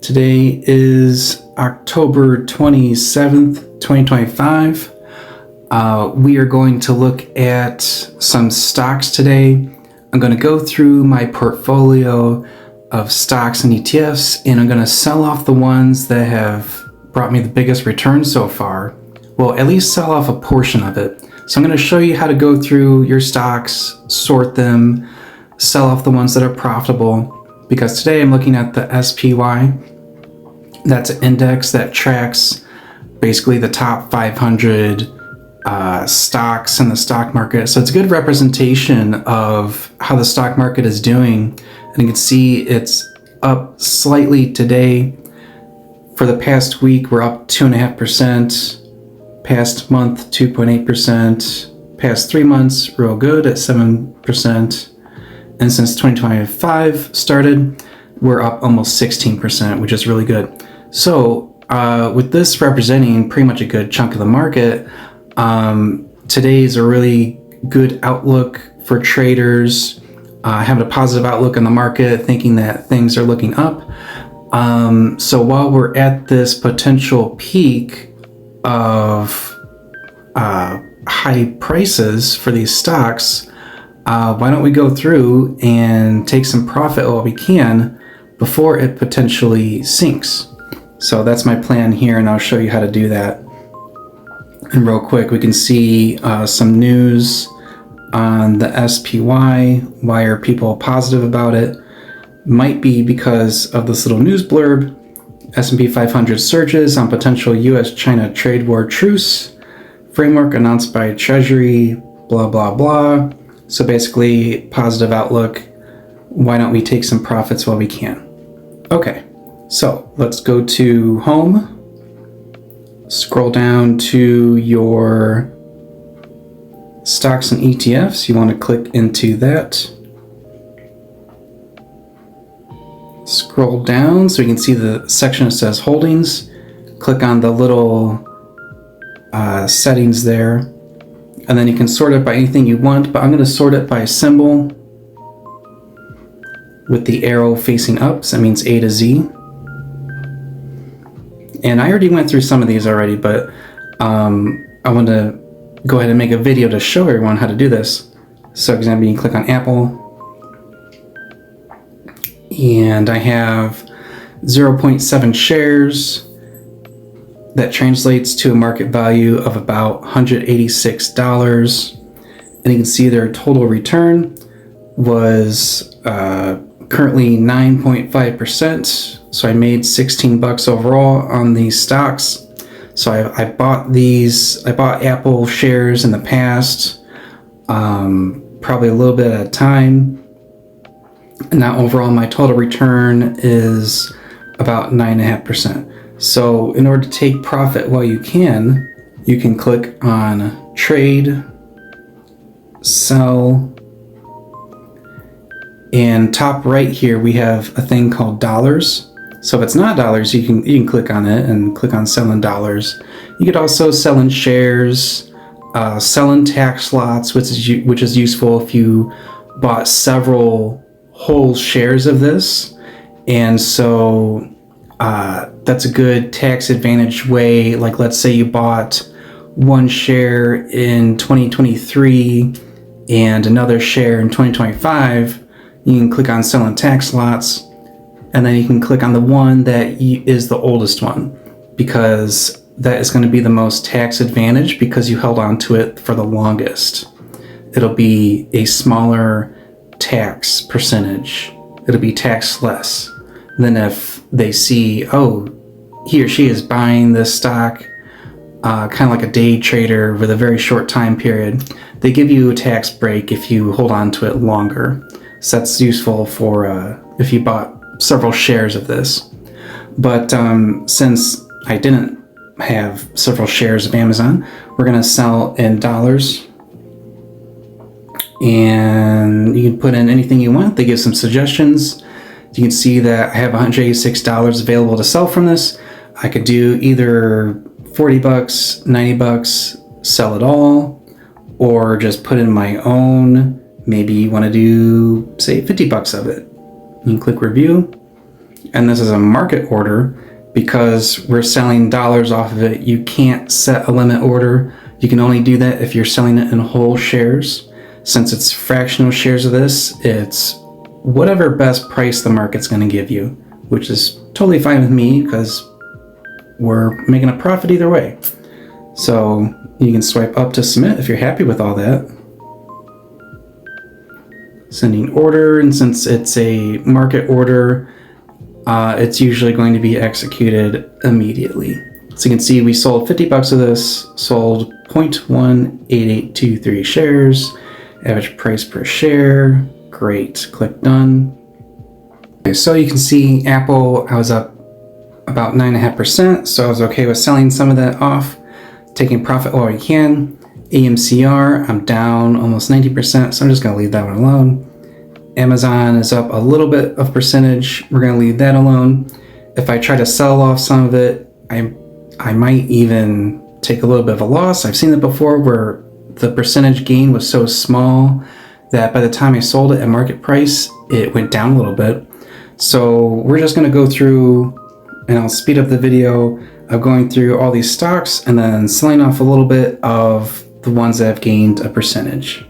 Today is October 27th, 2025. We are going to look at some stocks today. I'm going to go through my portfolio of stocks and ETFs, and I'm going to sell off the ones that have brought me the biggest return so far. Well, at least sell off a portion of it. So I'm going to show you how to go through your stocks, sort them, sell off the ones that are profitable. Because today I'm looking at the SPY. That's an index that tracks basically the top 500 stocks in the stock market. So it's a good representation of how the stock market is doing. And you can see it's up slightly today. For the past week, we're up 2.5%. Past month, 2.8%. Past 3 months, real good at 7%. And since 2025 started, we're up almost 16%, which is really good. So with this representing pretty much a good chunk of the market, today is a really good outlook for traders, having a positive outlook on the market, thinking that things are looking up. So while we're at this potential peak of high prices for these stocks, why don't we go through and take some profit while we can before it potentially sinks. So that's my plan here, and I'll show you how to do that. And real quick, we can see some news on the SPY. Why are people positive about it? Might be because of this little news blurb. S&P 500 surges on potential US-China trade war truce. Framework announced by Treasury, blah, blah, blah. So basically, positive outlook. Why don't we take some profits while we can? Okay, so let's go to home. Scroll down to your stocks and ETFs. You want to click into that. Scroll down so you can see the section that says holdings. Click on the little settings there. And then you can sort it by anything you want, but I'm going to sort it by symbol with the arrow facing up, so that means A to Z. And I already went through some of these already, but I want to go ahead and make a video to show everyone how to do this. So, for example, you can click on Apple, and I have 0.7 shares. That translates to a market value of about $186. And you can see their total return was currently 9.5%. So I made 16 bucks overall on these stocks. So I bought Apple shares in the past, probably a little bit at a time. And now overall my total return is about 9.5%. So in order to take profit while you can click on trade, sell, and top right here we have a thing called dollars. So if it's not dollars, you can click on it and click on sell in dollars. You could also sell in shares, sell in tax lots, which is useful if you bought several whole shares of this. And so that's a good tax advantage way. Like let's say you bought one share in 2023 and another share in 2025. You can click on sell in tax lots, and then you can click on the one that is the oldest one, because that is going to be the most tax advantage because you held on to it for the longest. It'll be a smaller tax percentage. It'll be taxed less than if they see, oh, he or she is buying this stock kind of like a day trader with a very short time period. They give you a tax break if you hold on to it longer. So that's useful for if you bought several shares of this. But since I didn't have several shares of Amazon, we're going to sell in dollars. And you can put in anything you want. They give some suggestions. You can see that I have $186 available to sell from this. I could do either 40 bucks, 90 bucks, sell it all, or just put in my own. Maybe you want to do, say, 50 bucks of it. You can click review. and this is a market order because we're selling dollars off of it. You can't set a limit order. You can only do that if you're selling it in whole shares. Since it's fractional shares of this, it's whatever best price the market's going to give you, which is totally fine with me because we're making a profit either way. So you can swipe up to submit if you're happy with all that. Sending order, and since it's a market order, it's usually going to be executed immediately. So you can see we sold 50 bucks of this, sold 0.18823 shares, average price per share. Great, click done. Okay, so you can see Apple, I was up about 9.5%, so I was okay with selling some of that off, taking profit while I can. AMCR, I'm down almost 90%, so I'm just going to leave that one alone. Amazon is up a little bit of percentage. We're going to leave that alone. If I try to sell off some of it, I might even take a little bit of a loss. I've seen it before where the percentage gain was so small that by the time I sold it at market price, it went down a little bit. So we're just going to go through, and I'll speed up the video of going through all these stocks and then selling off a little bit of the ones that have gained a percentage.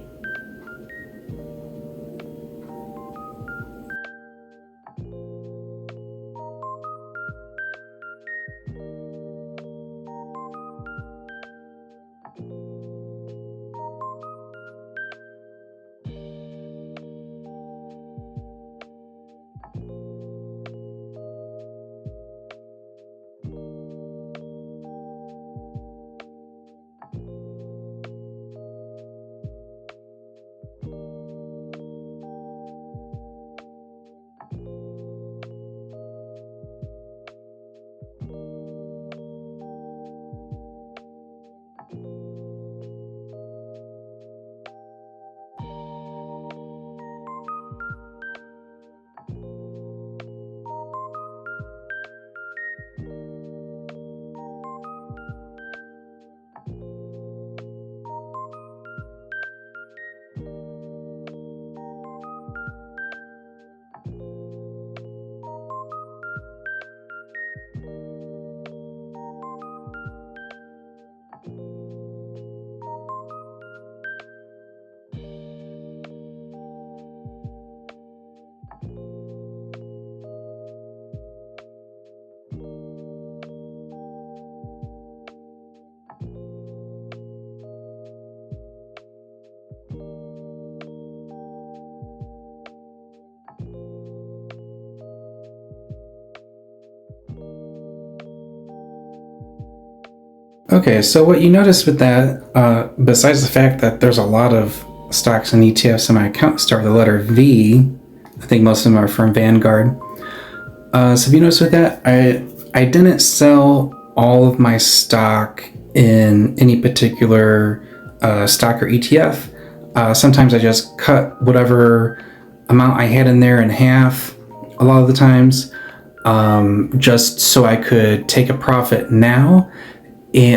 Okay, so what you notice with that, besides the fact that there's a lot of stocks and ETFs in my account start with the letter V, I think most of them are from Vanguard. So if you notice with that, I didn't sell all of my stock in any particular stock or ETF. Sometimes I just cut whatever amount I had in there in half a lot of the times, just so I could take a profit now,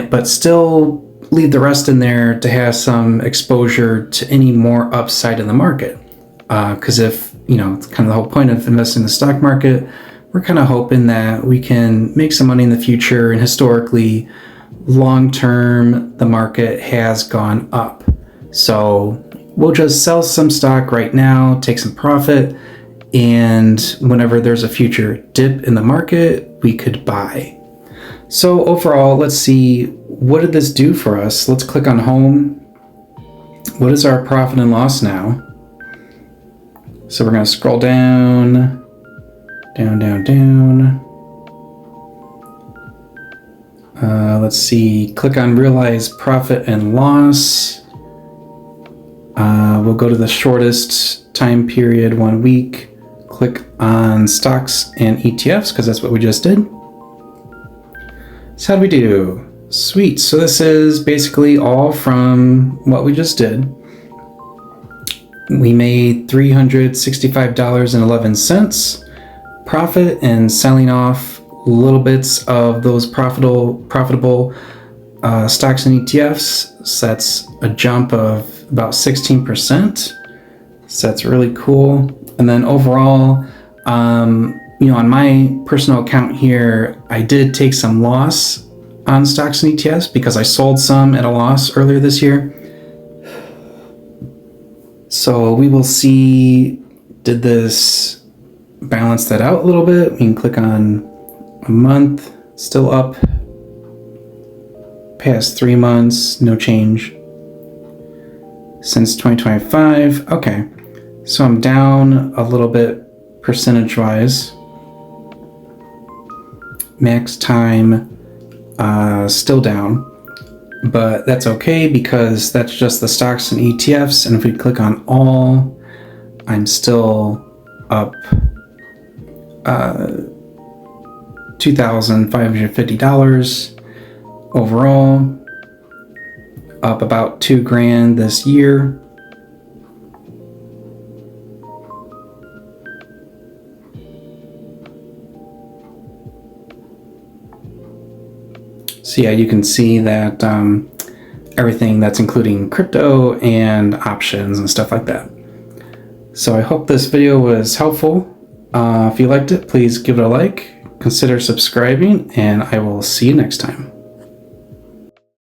but still leave the rest in there to have some exposure to any more upside in the market. Because if, it's kind of the whole point of investing in the stock market, we're kind of hoping that we can make some money in the future, and historically, long term, the market has gone up. So we'll just sell some stock right now, take some profit, and whenever there's a future dip in the market, we could buy. So overall, let's see, what did this do for us? Let's click on home. What is our profit and loss now? So we're going to scroll down, down. Let's see, click on realize profit and loss. We'll go to the shortest time period, 1 week. Click on stocks and ETFs because that's what we just did. So how do we do? Sweet, so this is basically all from what we just did. We made $365.11 profit and selling off little bits of those profitable stocks and ETFs. So that's a jump of about 16%. So that's really cool. And then overall, On my personal account here, I did take some loss on stocks and ETFs because I sold some at a loss earlier this year. So we will see, did this balance that out a little bit? We can click on a month, still up. Past 3 months, no change. Since 2025, okay. So I'm down a little bit percentage-wise. Max time, still down. But that's okay because that's just the stocks and ETFs. And if we click on all, I'm still up $2,550 overall, up about $2,000 this year. So yeah, you can see that everything that's including crypto and options and stuff like that. So I hope this video was helpful. If you liked it, please give it a like, consider subscribing, and I will see you next time.